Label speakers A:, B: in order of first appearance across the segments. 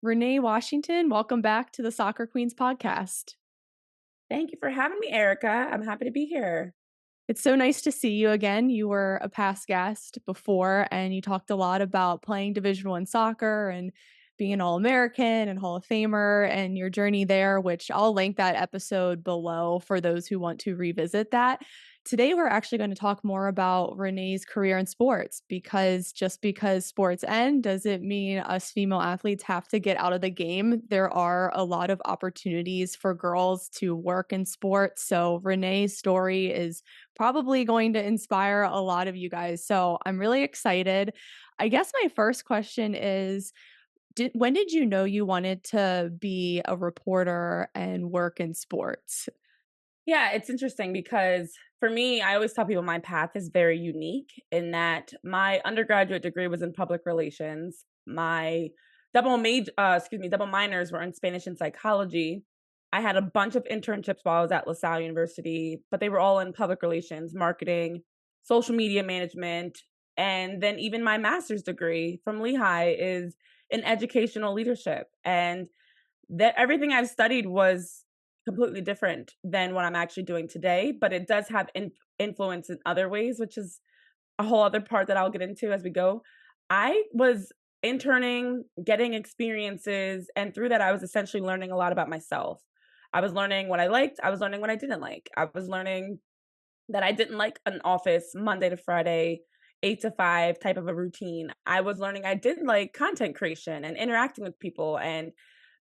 A: Renee Washington, welcome back to the Soccer Queens podcast.
B: Thank you for having me, Erica. I'm happy to be here.
A: It's so nice to see you again. You were a past guest before, and you talked a lot about playing Division One soccer and being an All-American and Hall of Famer and your journey there, which I'll link that episode below for those who want to revisit that. Today, we're actually going to talk more about Renee's career in sports because just because sports end doesn't mean us female athletes have to get out of the game. There are a lot of opportunities for girls to work in sports. So, Renee's story is probably going to inspire a lot of you guys. So I'm really excited. I guess my first question is when did you know you wanted to be a reporter and work in sports?
B: Yeah, it's interesting because for me, I always tell people my path is very unique in that my undergraduate degree was in public relations. My double minors were in Spanish and psychology. I had a bunch of internships while I was at LaSalle University, but they were all in public relations, marketing, social media management, and then even my master's degree from Lehigh is in educational leadership. And that everything I've studied was completely different than what I'm actually doing today, but it does have influence in other ways, which is a whole other part that I'll get into as we go. I was interning, getting experiences, and through that, I was essentially learning a lot about myself. I was learning what I liked, I was learning what I didn't like. I was learning that I didn't like an office Monday to Friday, 8 to 5 type of a routine. I was learning I did like content creation and interacting with people and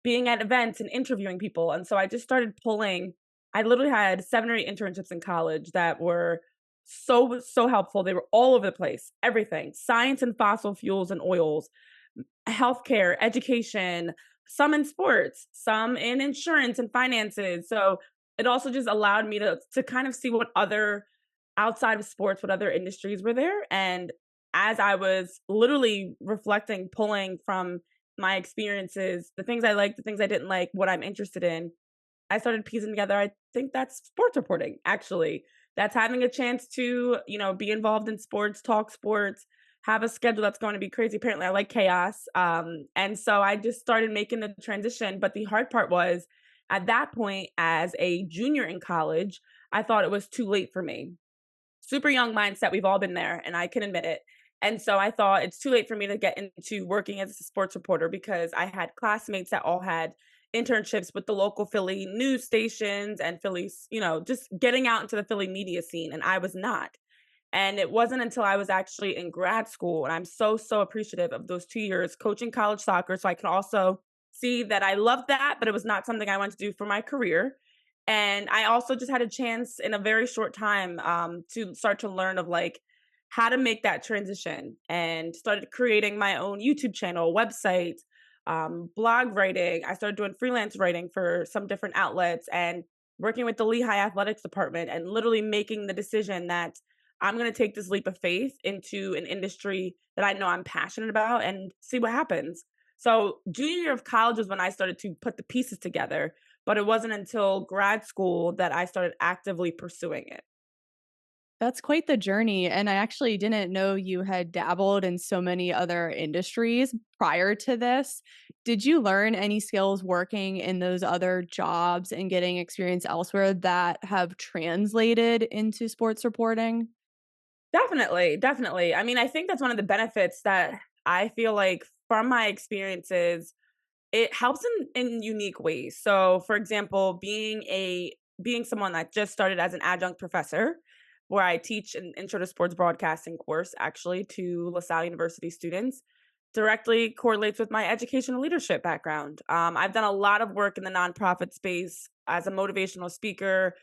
B: being at events and interviewing people. And so I just started pulling. I literally had 7 or 8 internships in college that were so helpful. They were all over the place. Everything. Science and fossil fuels and oils, healthcare, education, some in sports, some in insurance and finances. So it also just allowed me to kind of see what other outside of sports, what other industries were there. And as I was literally reflecting, pulling from my experiences, the things I liked, the things I didn't like, what I'm interested in, I started piecing together. I think that's sports reporting, actually. That's having a chance to, be involved in sports, talk sports, have a schedule that's going to be crazy. Apparently, I like chaos. And so I just started making the transition. But the hard part was at that point, as a junior in college, I thought it was too late for me. Super young mindset. We've all been there, and I can admit it. And so I thought it's too late for me to get into working as a sports reporter because I had classmates that all had internships with the local Philly news stations and Philly's, just getting out into the Philly media scene. And I was not. And it wasn't until I was actually in grad school, and I'm so appreciative of those 2 years coaching college soccer. So I can also see that I loved that, but it was not something I wanted to do for my career. And I also just had a chance in a very short time to start to learn of like how to make that transition and started creating my own YouTube channel, website, blog writing. I started doing freelance writing for some different outlets and working with the Lehigh Athletics Department and literally making the decision that I'm going to take this leap of faith into an industry that I know I'm passionate about and see what happens. So, junior year of college was when I started to put the pieces together, but it wasn't until grad school that I started actively pursuing it.
A: That's quite the journey. And I actually didn't know you had dabbled in so many other industries prior to this. Did you learn any skills working in those other jobs and getting experience elsewhere that have translated into sports reporting?
B: Definitely, definitely. I mean, I think that's one of the benefits that I feel like from my experiences, it helps in unique ways. So, for example, being someone that just started as an adjunct professor, where I teach an intro to sports broadcasting course actually to LaSalle University students, directly correlates with my educational leadership background. I've done a lot of work in the nonprofit space as a motivational speaker,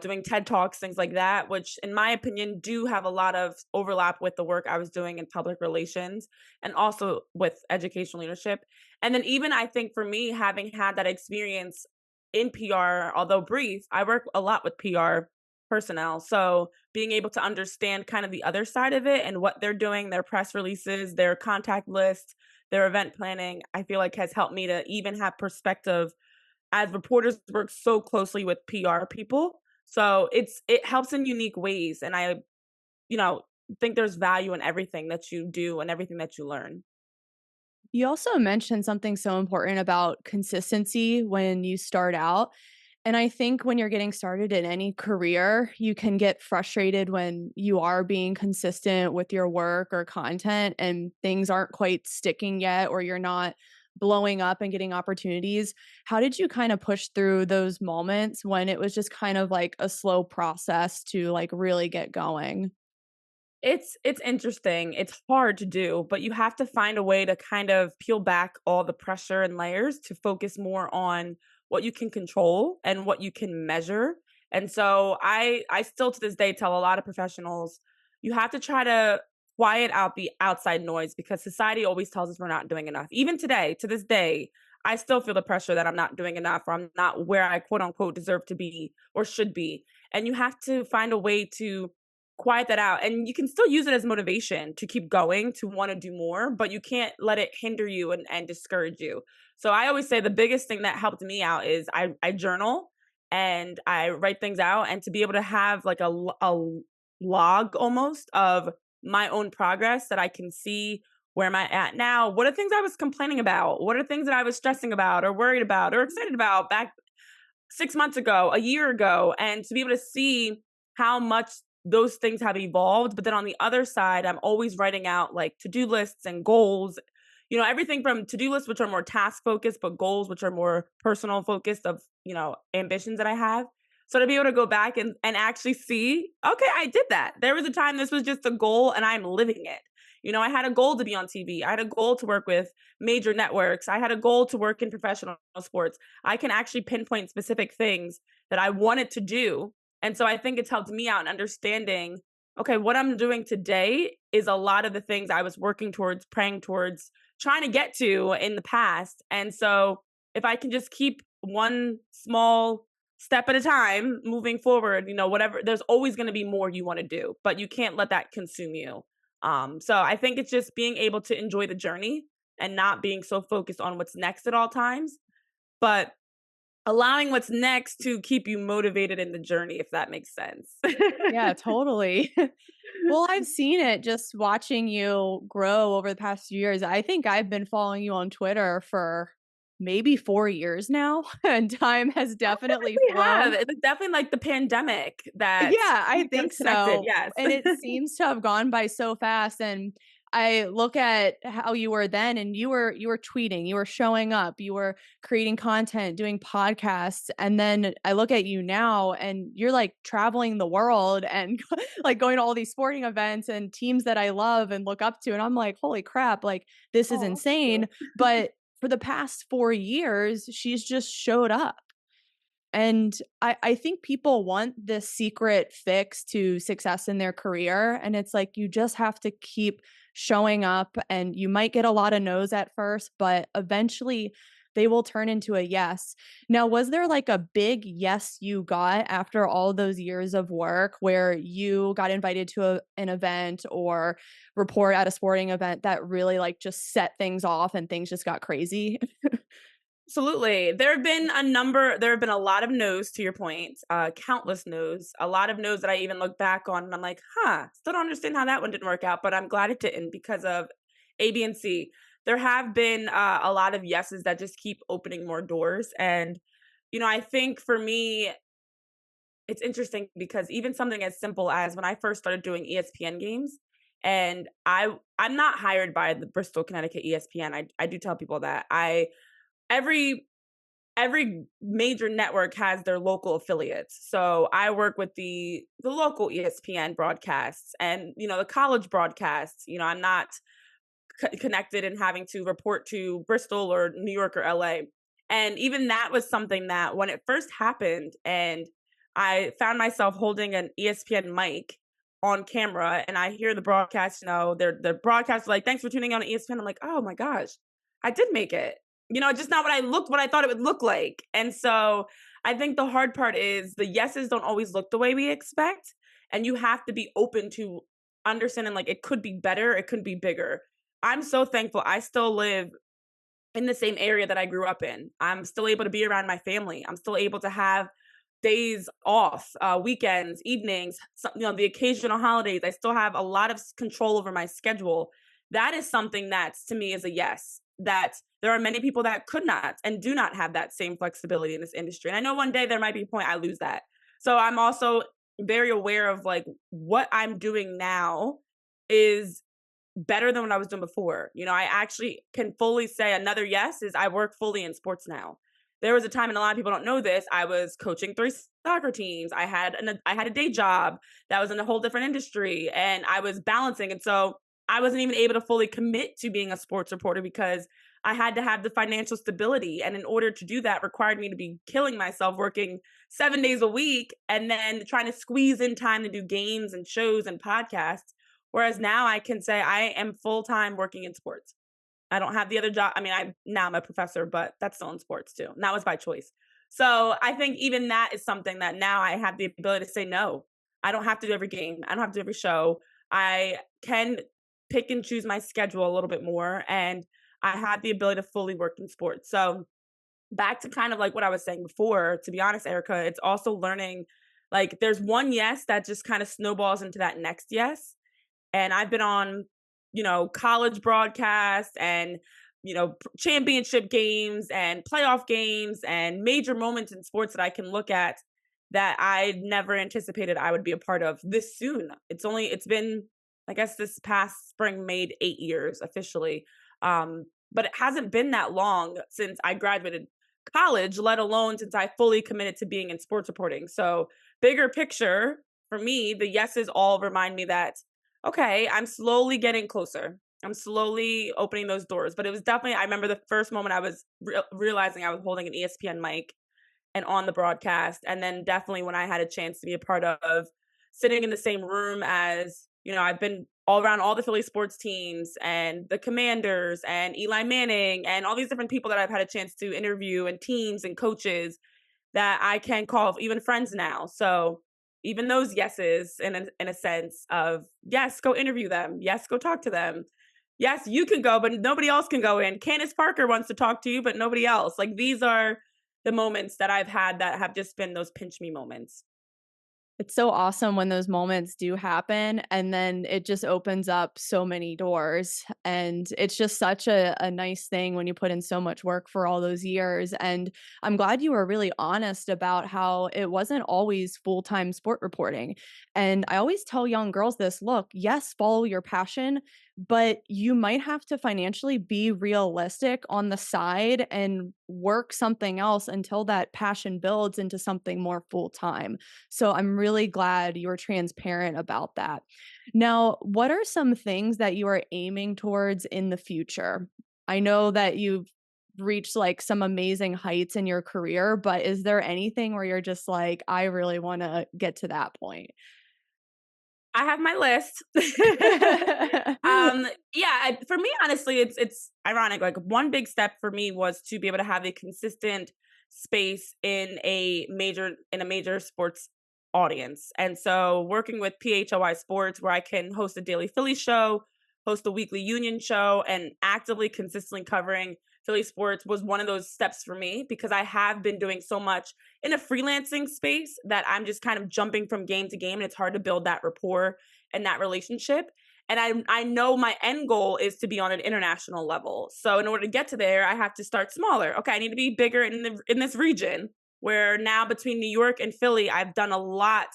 B: doing TED Talks, things like that, which, in my opinion, do have a lot of overlap with the work I was doing in public relations and also with educational leadership. And then, even I think for me, having had that experience in PR, although brief, I work a lot with PR personnel. So, being able to understand kind of the other side of it and what they're doing, their press releases, their contact list, their event planning, I feel like has helped me to even have perspective as reporters work so closely with PR people. So it helps in unique ways. And I, you know, think there's value in everything that you do and everything that you learn.
A: You also mentioned something so important about consistency when you start out. And I think when you're getting started in any career, you can get frustrated when you are being consistent with your work or content and things aren't quite sticking yet, or you're not blowing up and getting opportunities. How did you kind of push through those moments when it was just kind of like a slow process to like really get going?
B: It's interesting. It's hard to do, but you have to find a way to kind of peel back all the pressure and layers to focus more on what you can control and what you can measure. And so I still to this day tell a lot of professionals, you have to try to quiet out the outside noise because society always tells us we're not doing enough. Even today, to this day, I still feel the pressure that I'm not doing enough or I'm not where I quote unquote deserve to be or should be. And you have to find a way to quiet that out, and you can still use it as motivation to keep going, to wanna do more, but you can't let it hinder you and discourage you. So I always say the biggest thing that helped me out is I journal and I write things out, and to be able to have like a log almost of my own progress that I can see where am I at now? What are things I was complaining about? What are things that I was stressing about or worried about or excited about back 6 months ago, a year ago, and to be able to see how much those things have evolved. But then on the other side, I'm always writing out like to-do lists and goals, everything from to-do lists, which are more task focused, but goals, which are more personal focused of, ambitions that I have. So to be able to go back and actually see, okay, I did that. There was a time this was just a goal and I'm living it. I had a goal to be on TV. I had a goal to work with major networks. I had a goal to work in professional sports. I can actually pinpoint specific things that I wanted to do. And so I think it's helped me out in understanding, okay, what I'm doing today is a lot of the things I was working towards, praying towards, trying to get to in the past. And so if I can just keep one small step at a time moving forward, whatever, there's always going to be more you want to do, but you can't let that consume you. So I think it's just being able to enjoy the journey and not being so focused on what's next at all times, but allowing what's next to keep you motivated in the journey, if that makes sense.
A: Yeah, totally. Well, I've seen it just watching you grow over the past few years. I think I've been following you on Twitter for maybe 4 years now, and time has
B: Oh, I
A: definitely
B: think we have.
A: flown.
B: It's definitely like the pandemic that
A: Yeah, I
B: kept us
A: think
B: connected,
A: so,
B: yes.
A: and it seems to have gone by so fast, and I look at how you were then, and you were tweeting, you were showing up, you were creating content, doing podcasts, and then I look at you now, and you're, like, traveling the world and, like, going to all these sporting events and teams that I love and look up to, and I'm like, "Holy crap, like, this is
B: Oh, thank you.
A: insane," but for the past 4 years, she's just showed up. And I think people want this secret fix to success in their career, and it's like you just have to keep showing up, and you might get a lot of no's at first, but eventually they will turn into a yes. Now, was there like a big yes you got after all those years of work where you got invited to an event or report at a sporting event that really like just set things off and things just got crazy?
B: Absolutely. There have been a lot of no's to your point, countless no's, a lot of no's that I even look back on and I'm like, huh, still don't understand how that one didn't work out, but I'm glad it didn't because of A, B, and C. There have been a lot of yeses that just keep opening more doors. And, I think for me, it's interesting because even something as simple as when I first started doing ESPN games, and I'm not hired by the Bristol, Connecticut ESPN. I do tell people that. Every every major network has their local affiliates. So I work with the local ESPN broadcasts and the college broadcasts. I'm not connected and having to report to Bristol or New York or LA. And even that was something that when it first happened and I found myself holding an ESPN mic on camera and I hear the broadcast, the broadcast like, thanks for tuning on to ESPN. I'm like, oh my gosh, I did make it. Just not what I thought it would look like. And so I think the hard part is the yeses don't always look the way we expect. And you have to be open to understanding like it could be better, it could be bigger. I'm so thankful I still live in the same area that I grew up in. I'm still able to be around my family. I'm still able to have days off, weekends, evenings, the occasional holidays. I still have a lot of control over my schedule. That is something that's to me is a yes. that there are many people that could not and do not have that same flexibility in this industry. And I know one day there might be a point I lose that. So I'm also very aware of like what I'm doing now is better than what I was doing before. You know, I actually can fully say another yes is I work fully in sports now. There was a time, and a lot of people don't know this, I was coaching 3 soccer teams. I had a day job that was in a whole different industry, and I was balancing. And so I wasn't even able to fully commit to being a sports reporter because I had to have the financial stability. And in order to do that required me to be killing myself working 7 days a week and then trying to squeeze in time to do games and shows and podcasts. Whereas now I can say I am full time working in sports. I don't have the other job. I mean, I'm a professor, but that's still in sports too. And that was by choice. So I think even that is something that now I have the ability to say no. I don't have to do every game. I don't have to do every show. I can pick and choose my schedule a little bit more, and I have the ability to fully work in sports. So back to kind of like what I was saying before, to be honest, Erica, it's also learning like there's one yes that just kind of snowballs into that next yes. And I've been on, college broadcasts and, championship games and playoff games and major moments in sports that I can look at that I never anticipated I would be a part of this soon. It's been, I guess this past spring made 8 years officially. But it hasn't been that long since I graduated college, let alone since I fully committed to being in sports reporting. So bigger picture for me, the yeses all remind me that okay, I'm slowly getting closer. I'm slowly opening those doors. But it was definitely, I remember the first moment I was realizing I was holding an ESPN mic and on the broadcast. And then definitely when I had a chance to be a part of sitting in the same room as, I've been all around all the Philly sports teams and the Commanders and Eli Manning and all these different people that I've had a chance to interview and teams and coaches that I can call even friends now. So even those yeses in a sense of yes, go interview them. Yes, go talk to them. Yes, you can go, but nobody else can go in. Candace Parker wants to talk to you, but nobody else. Like these are the moments that I've had that have just been those pinch me moments.
A: It's so awesome when those moments do happen, and then it just opens up so many doors, and it's just such a nice thing when you put in so much work for all those years, and I'm glad you were really honest about how it wasn't always full-time sport reporting, and I always tell young girls this, "Look, yes, follow your passion, but you might have to financially be realistic on the side and work something else until that passion builds into something more full-time." So I'm really glad you were transparent about that. Now, what are some things that you are aiming towards in the future? I know that you've reached like some amazing heights in your career, but is there anything where you're just like, I really want to get to that point?
B: I have my list. For me, honestly, it's ironic. Like one big step for me was to be able to have a consistent space in a major sports audience. And so working with PHOI Sports, where I can host a daily Philly show, host a weekly Union show, and actively, consistently covering Philly sports was one of those steps for me because I have been doing so much in a freelancing space that I'm just kind of jumping from game to game, and it's hard to build that rapport and that relationship. And I know my end goal is to be on an international level. So in order to get to there, I have to start smaller. Okay, I need to be bigger in this region where now between New York and Philly, I've done a lot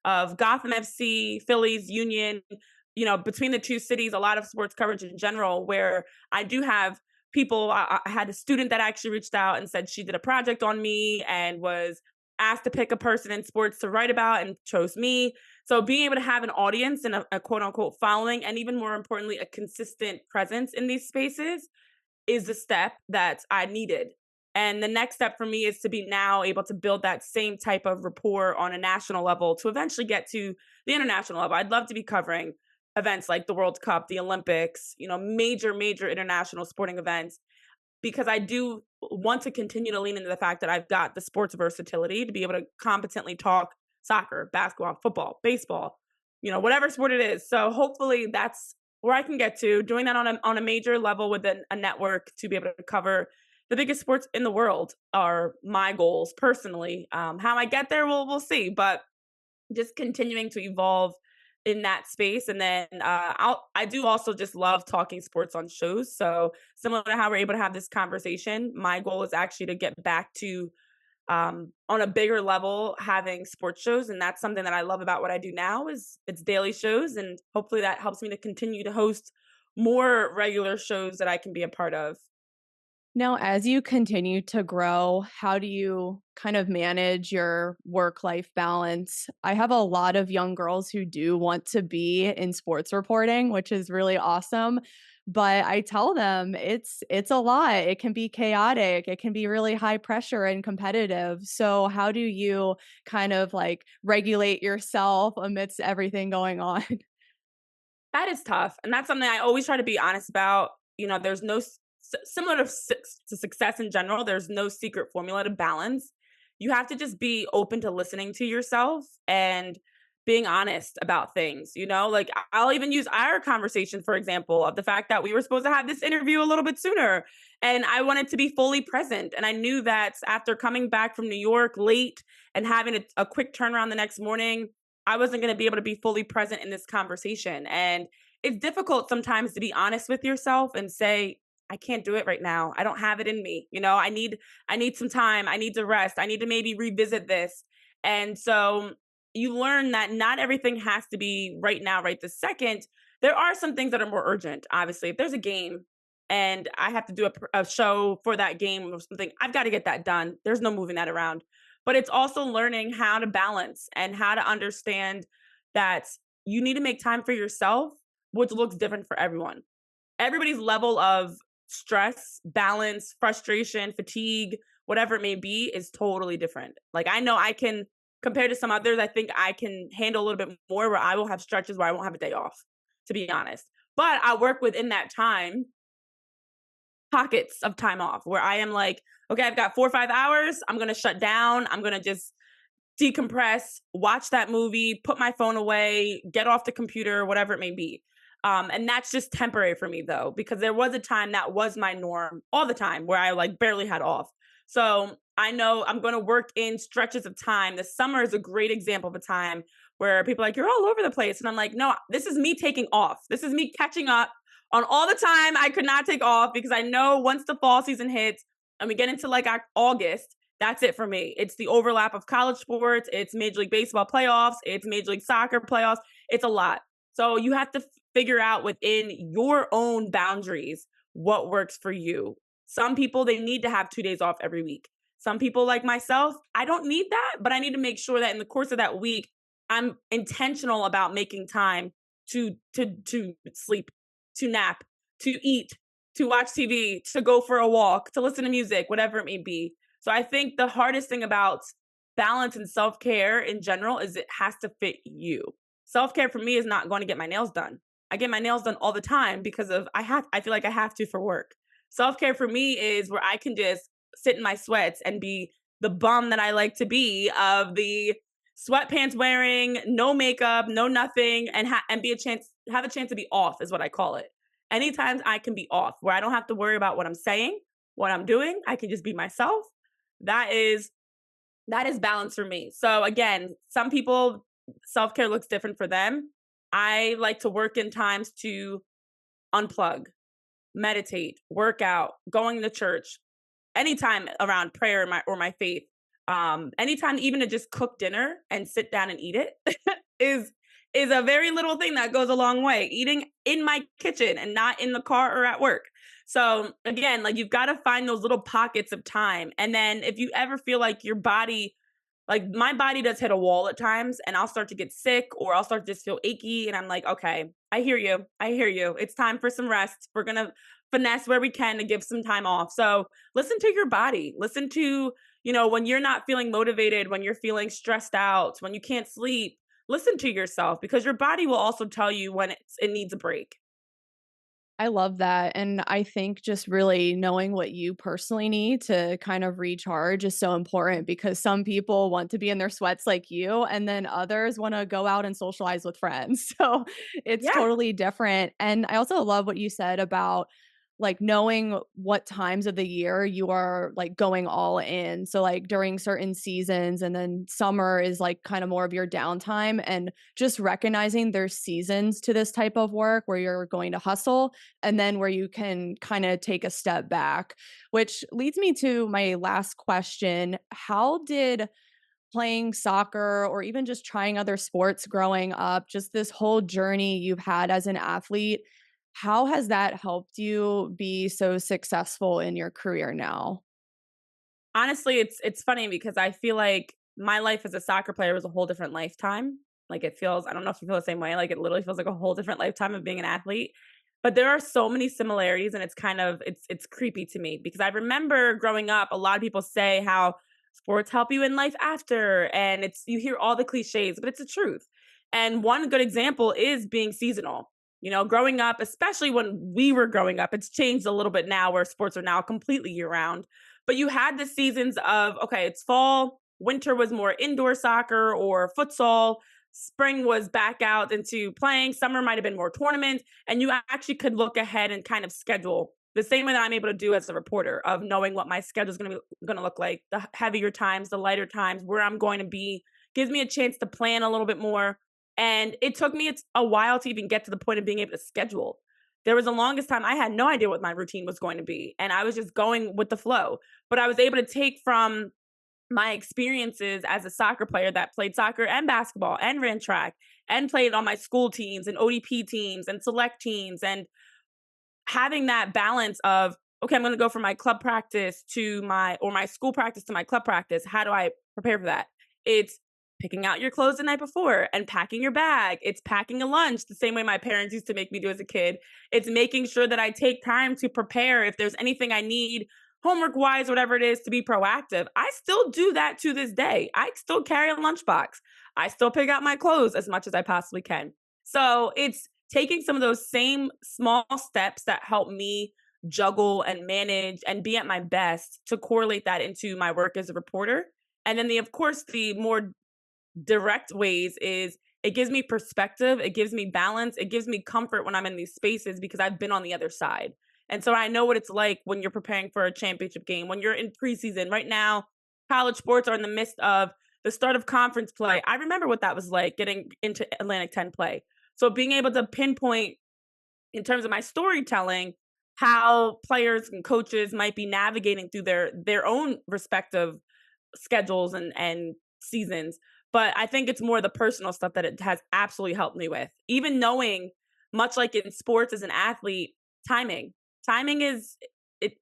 B: of Gotham FC, Phillies, Union, between the two cities, a lot of sports coverage in general, where I do have people. I had a student that actually reached out and said she did a project on me and was asked to pick a person in sports to write about and chose me. So being able to have an audience and a quote unquote following, and even more importantly, a consistent presence in these spaces is the step that I needed. And the next step for me is to be now able to build that same type of rapport on a national level to eventually get to the international level. I'd love to be covering events like the World Cup, the Olympics, major, major international sporting events, because I do want to continue to lean into the fact that I've got the sports versatility to be able to competently talk soccer, basketball, football, baseball, whatever sport it is. So hopefully that's where I can get to, doing that on a major level with a network to be able to cover the biggest sports in the world are my goals personally. How I get there, we'll see. But just continuing to evolve in that space. And then I do also just love talking sports on shows. So similar to how we're able to have this conversation, my goal is actually to get back to on a bigger level having sports shows, and that's something that I love about what I do now is it's daily shows, and hopefully that helps me to continue to host more regular shows that I can be a part of.
A: Now, as you continue to grow, how do you kind of manage your work life balance? I have a lot of young girls who do want to be in sports reporting, which is really awesome. But I tell them it's a lot. It can be chaotic. It can be really high pressure and competitive. So how do you kind of like regulate yourself amidst everything going on?
B: That is tough, and that's something I always try to be honest about. You know, there's no similar to, to success in general. There's no secret formula to balance. You have to just be open to listening to yourself and being honest about things. You know, like I'll even use our conversation for example of the fact that we were supposed to have this interview a little bit sooner, and I wanted to be fully present. And I knew that after coming back from New York late and having a quick turnaround the next morning, I wasn't going to be able to be fully present in this conversation. And it's difficult sometimes to be honest with yourself and say, I can't do it right now. I don't have it in me. You know, I need some time. I need to rest. I need to maybe revisit this. And so you learn that not everything has to be right now, right this second. There are some things that are more urgent. Obviously, if there's a game and I have to do a show for that game or something, I've got to get that done. There's no moving that around. But it's also learning how to balance and how to understand that you need to make time for yourself, which looks different for everyone. Everybody's level of stress, balance, frustration, fatigue, whatever it may be, is totally different. Like I know I can, compared to some others, I think I can handle a little bit more where I will have stretches where I won't have a day off, to be honest. But I work within that time pockets of time off where I am like, okay, I've got 4 or 5 hours. I'm going to shut down. I'm going to just decompress, watch that movie, put my phone away, get off the computer, whatever it may be. And that's just temporary for me though, because there was a time that was my norm all the time where I like barely had off. So I know I'm going to work in stretches of time. The summer is a great example of a time where people are like, you're all over the place. And I'm like, no, this is me taking off. This is me catching up on all the time I could not take off because I know once the fall season hits and we get into like August, that's it for me. It's the overlap of college sports, it's Major League Baseball playoffs, it's Major League Soccer playoffs. It's a lot. So you have to figure out within your own boundaries what works for you. Some people, they need to have 2 days off every week. Some people, like myself, I don't need that, but I need to make sure that in the course of that week, I'm intentional about making time to sleep, to nap, to eat, to watch TV, to go for a walk, to listen to music, whatever it may be. So I think the hardest thing about balance and self-care in general is it has to fit you. Self-care for me is not going to get my nails done. I get my nails done all the time because of I feel like I have to for work. Self-care for me is where I can just sit in my sweats and be the bum that I like to be of the sweatpants wearing, no makeup, no nothing, and and be a chance have a chance to be off is what I call it. Anytime I can be off, where I don't have to worry about what I'm saying, what I'm doing, I can just be myself. That is that is balance for me. So again, some people self-care looks different for them. I like to work in times to unplug, meditate, work out, going to church, anytime around prayer or my faith. Anytime even to just cook dinner and sit down and eat it is is a very little thing that goes a long way. Eating in my kitchen and not in the car or at work. So again, like you've got to find those little pockets of time. And then if you ever feel like your body, like my body does hit a wall at times and I'll start to get sick or I'll start to just feel achy. And I'm like, okay, I hear you. I hear you. It's time for some rest. We're going to finesse where we can to give some time off. So listen to your body. Listen to, you know, when you're not feeling motivated, when you're feeling stressed out, when you can't sleep, listen to yourself because your body will also tell you when it needs a break.
A: I love that. And I think just really knowing what you personally need to kind of recharge is so important because some people want to be in their sweats like you, and then others want to go out and socialize with friends. So it's
B: Yeah.
A: totally different. And I also love what you said about like knowing what times of the year you are like going all in. So like during certain seasons, and then summer is like kind of more of your downtime, and just recognizing there's seasons to this type of work where you're going to hustle and then where you can kind of take a step back, which leads me to my last question. How did playing soccer or even just trying other sports growing up, just this whole journey you've had as an athlete, how has that helped you be so successful in your career now?
B: Honestly, it's funny because I feel like my life as a soccer player was a whole different lifetime. Like, it feels, I don't know if you feel the same way, like, it literally feels like a whole different lifetime of being an athlete. But there are so many similarities, and it's kind of it's creepy to me because I remember growing up, a lot of people say how sports help you in life after, and it's you hear all the cliches, but it's the truth. And one good example is being seasonal. You know, growing up, especially when we were growing up, it's changed a little bit now where sports are now completely year round. But you had the seasons of, okay, it's fall, winter was more indoor soccer or futsal, spring was back out into playing, summer might have been more tournaments, and you actually could look ahead and kind of schedule the same way that I'm able to do as a reporter of knowing what my schedule is going to look like, the heavier times, the lighter times, where I'm going to be, gives me a chance to plan a little bit more. And it took me a while to even get to the point of being able to schedule. There was the longest time I had no idea what my routine was going to be, and I was just going with the flow. But I was able to take from my experiences as a soccer player that played soccer and basketball and ran track and played on my school teams and ODP teams and select teams, and having that balance of, okay, I'm going to go from my club practice to my school practice to my club practice. How do I prepare for that? It's picking out your clothes the night before and packing your bag. It's packing a lunch the same way my parents used to make me do as a kid. It's making sure that I take time to prepare if there's anything I need homework wise, whatever it is, to be proactive. I still do that to this day. I still carry a lunchbox. I still pick out my clothes as much as I possibly can. So it's taking some of those same small steps that help me juggle and manage and be at my best to correlate that into my work as a reporter. And then of course, the more direct ways is it gives me perspective, it gives me balance, it gives me comfort when I'm in these spaces because I've been on the other side. And so I know what it's like when you're preparing for a championship game, when you're in preseason. Right now, college sports are in the midst of the start of conference play. I remember what that was like getting into Atlantic 10 play. So being able to pinpoint in terms of my storytelling how players and coaches might be navigating through their own respective schedules and seasons. But I think it's more the personal stuff that it has absolutely helped me with. Even knowing, much like in sports as an athlete, timing. Timing is it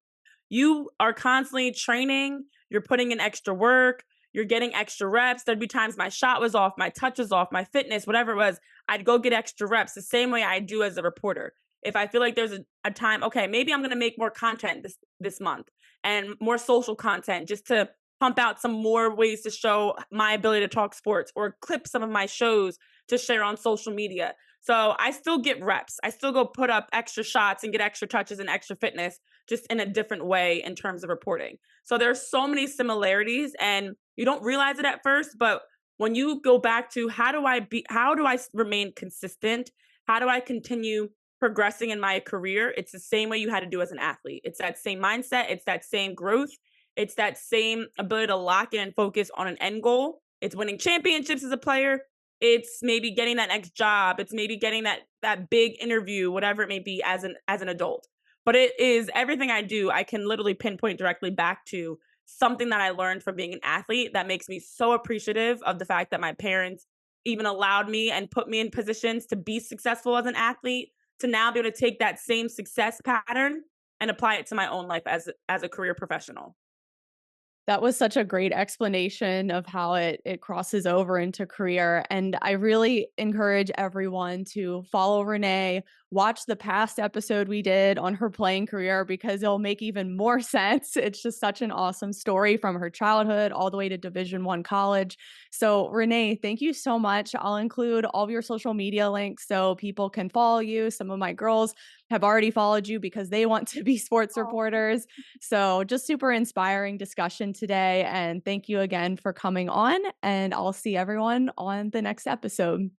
B: you are constantly training, you're putting in extra work, you're getting extra reps. There'd be times my shot was off, my touch was off, my fitness, whatever it was, I'd go get extra reps the same way I do as a reporter. If I feel like there's a time, okay, maybe I'm gonna make more content this month and more social content just to pump out some more ways to show my ability to talk sports or clip some of my shows to share on social media. So I still get reps. I still go put up extra shots and get extra touches and extra fitness just in a different way in terms of reporting. So there's so many similarities and you don't realize it at first, but when you go back to how do I remain consistent? How do I continue progressing in my career? It's the same way you had to do as an athlete. It's that same mindset, it's that same growth, it's that same ability to lock in and focus on an end goal. It's winning championships as a player. It's maybe getting that next job. It's maybe getting that big interview, whatever it may be as an adult. But it is everything I do, I can literally pinpoint directly back to something that I learned from being an athlete that makes me so appreciative of the fact that my parents even allowed me and put me in positions to be successful as an athlete, to now be able to take that same success pattern and apply it to my own life as a career professional.
A: That was such a great explanation of how it crosses over into career, and I really encourage everyone to follow Renee, watch the past episode we did on her playing career because it'll make even more sense. It's just such an awesome story from her childhood all the way to Division 1 college. So, Renee, thank you so much. I'll include all of your social media links so people can follow you. Some of my girls have already followed you because they want to be sports
B: Oh.
A: reporters. So, just super inspiring discussion today. And thank you again for coming on. And I'll see everyone on the next episode.